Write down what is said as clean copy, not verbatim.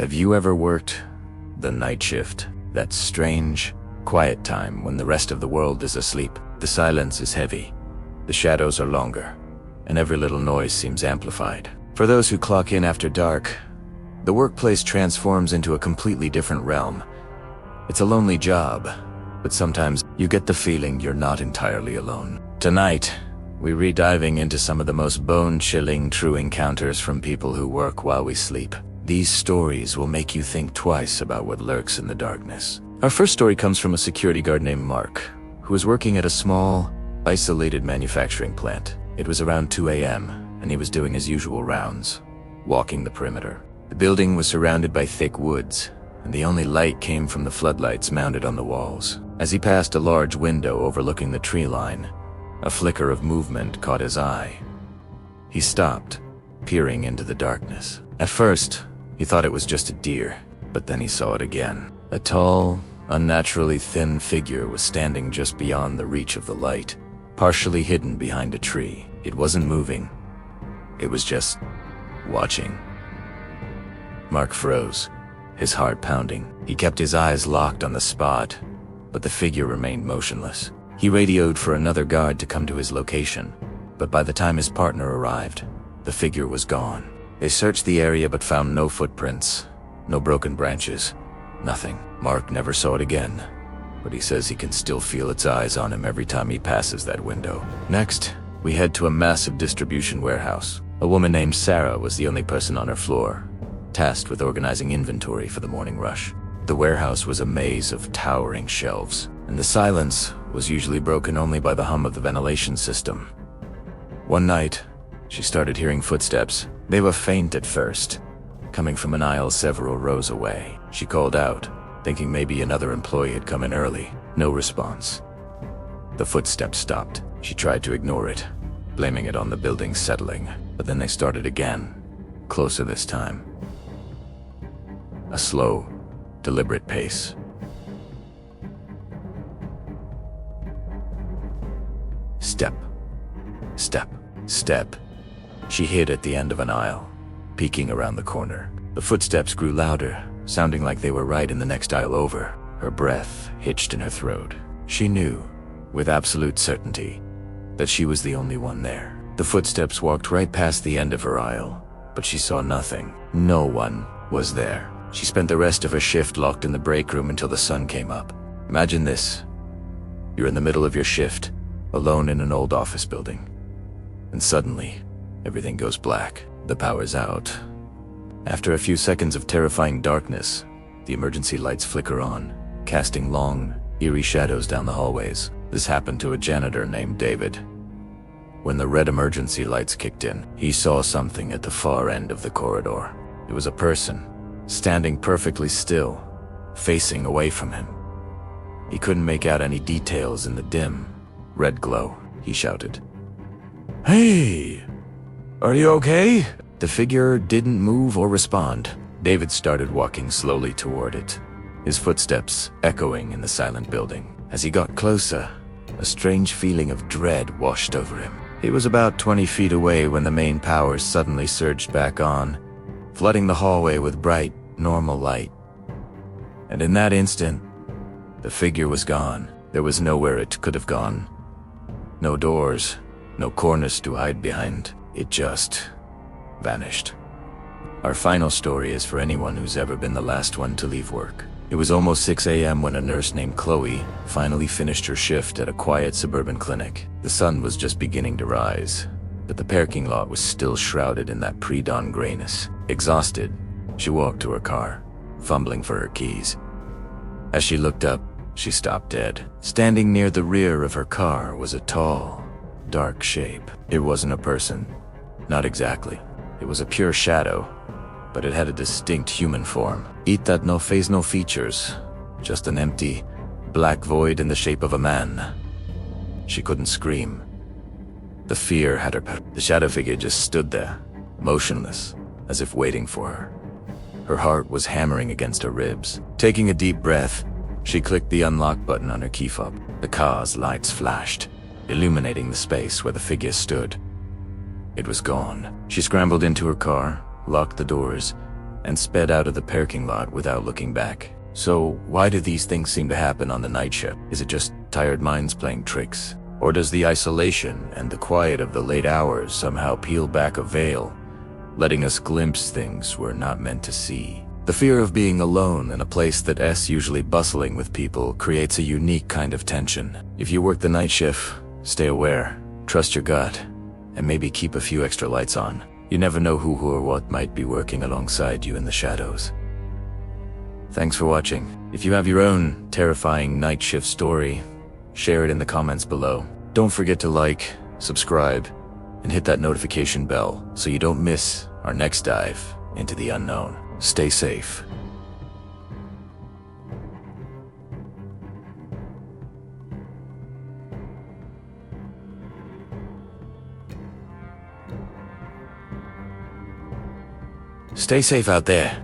Have you ever worked the night shift? That strange, quiet time when the rest of the world is asleep. The silence is heavy, the shadows are longer, and every little noise seems amplified. For those who clock in after dark, the workplace transforms into a completely different realm. It's a lonely job, but sometimes you get the feeling you're not entirely alone. Tonight, we're re-diving into some of the most bone-chilling true encounters from people who work while we sleep. These stories will make you think twice about what lurks in the darkness. Our first story comes from a security guard named Mark, who was working at a small, isolated manufacturing plant. It was around 2 a.m., and he was doing his usual rounds, walking the perimeter. The building was surrounded by thick woods, and the only light came from the floodlights mounted on the walls. As he passed a large window overlooking the tree line, a flicker of movement caught his eye. He stopped, peering into the darkness. At first, he thought it was just a deer, but then he saw it again. A tall, unnaturally thin figure was standing just beyond the reach of the light, partially hidden behind a tree. It wasn't moving. It was just watching. Mark froze, his heart pounding. He kept his eyes locked on the spot, but the figure remained motionless. He radioed for another guard to come to his location, but by the time his partner arrived, the figure was gone. They searched the area but found no footprints, no broken branches, nothing. Mark never saw it again, but he says he can still feel its eyes on him every time he passes that window. Next, we head to a massive distribution warehouse. A woman named Sarah was the only person on her floor, tasked with organizing inventory for the morning rush. The warehouse was a maze of towering shelves, and the silence was usually broken only by the hum of the ventilation system. One night, she started hearing footsteps. They were faint at first, coming from an aisle several rows away. She called out, thinking maybe another employee had come in early. No response. The footsteps stopped. She tried to ignore it, blaming it on the building settling, but then they started again, closer this time. A slow, deliberate pace. Step, step, step. She hid at the end of an aisle, peeking around the corner. The footsteps grew louder, sounding like they were right in the next aisle over. Her breath hitched in her throat. She knew, with absolute certainty, that she was the only one there. The footsteps walked right past the end of her aisle, but she saw nothing. No one was there. She spent the rest of her shift locked in the break room until the sun came up. Imagine this. You're in the middle of your shift, alone in an old office building. And suddenly, everything goes black. The power's out. After a few seconds of terrifying darkness, the emergency lights flicker on, casting long, eerie shadows down the hallways. This happened to a janitor named David. When the red emergency lights kicked in, he saw something at the far end of the corridor. It was a person, standing perfectly still, facing away from him. He couldn't make out any details in the dim, red glow. He shouted, "Hey! Are you okay?" The figure didn't move or respond. David started walking slowly toward it, his footsteps echoing in the silent building. As he got closer, a strange feeling of dread washed over him. He was about 20 feet away when the main power suddenly surged back on, flooding the hallway with bright, normal light. And in that instant, the figure was gone. There was nowhere it could have gone. No doors, no corners to hide behind. It just vanished. Our final story is for anyone who's ever been the last one to leave work. It was almost 6 a.m. when a nurse named Chloe finally finished her shift at a quiet suburban clinic. The sun was just beginning to rise, but the parking lot was still shrouded in that pre-dawn grayness. Exhausted, she walked to her car, fumbling for her keys. As she looked up, she stopped dead. Standing near the rear of her car was a tall, dark shape. It wasn't a person. Not exactly. It was a pure shadow, but it had a distinct human form. It had no face, no features, just an empty, black void in the shape of a man. She couldn't scream. The fear had her. The shadow figure just stood there, motionless, as if waiting for her. Her heart was hammering against her ribs. Taking a deep breath, she clicked the unlock button on her key fob. The car's lights flashed, illuminating the space where the figure stood. It was gone. She scrambled into her car, locked the doors, and sped out of the parking lot without looking back. So, why do these things seem to happen on the night shift? Is it just tired minds playing tricks? Or does the isolation and the quiet of the late hours somehow peel back a veil, letting us glimpse things we're not meant to see? The fear of being alone in a place that's usually bustling with people creates a unique kind of tension. If you work the night shift, stay aware, trust your gut, and maybe keep a few extra lights on. You never know who or what might be working alongside you in the shadows. Thanks for watching. If you have your own terrifying night shift story, share it in the comments below. Don't forget to like, subscribe, and hit that notification bell so you don't miss our next dive into the unknown. Stay safe. Stay safe out there.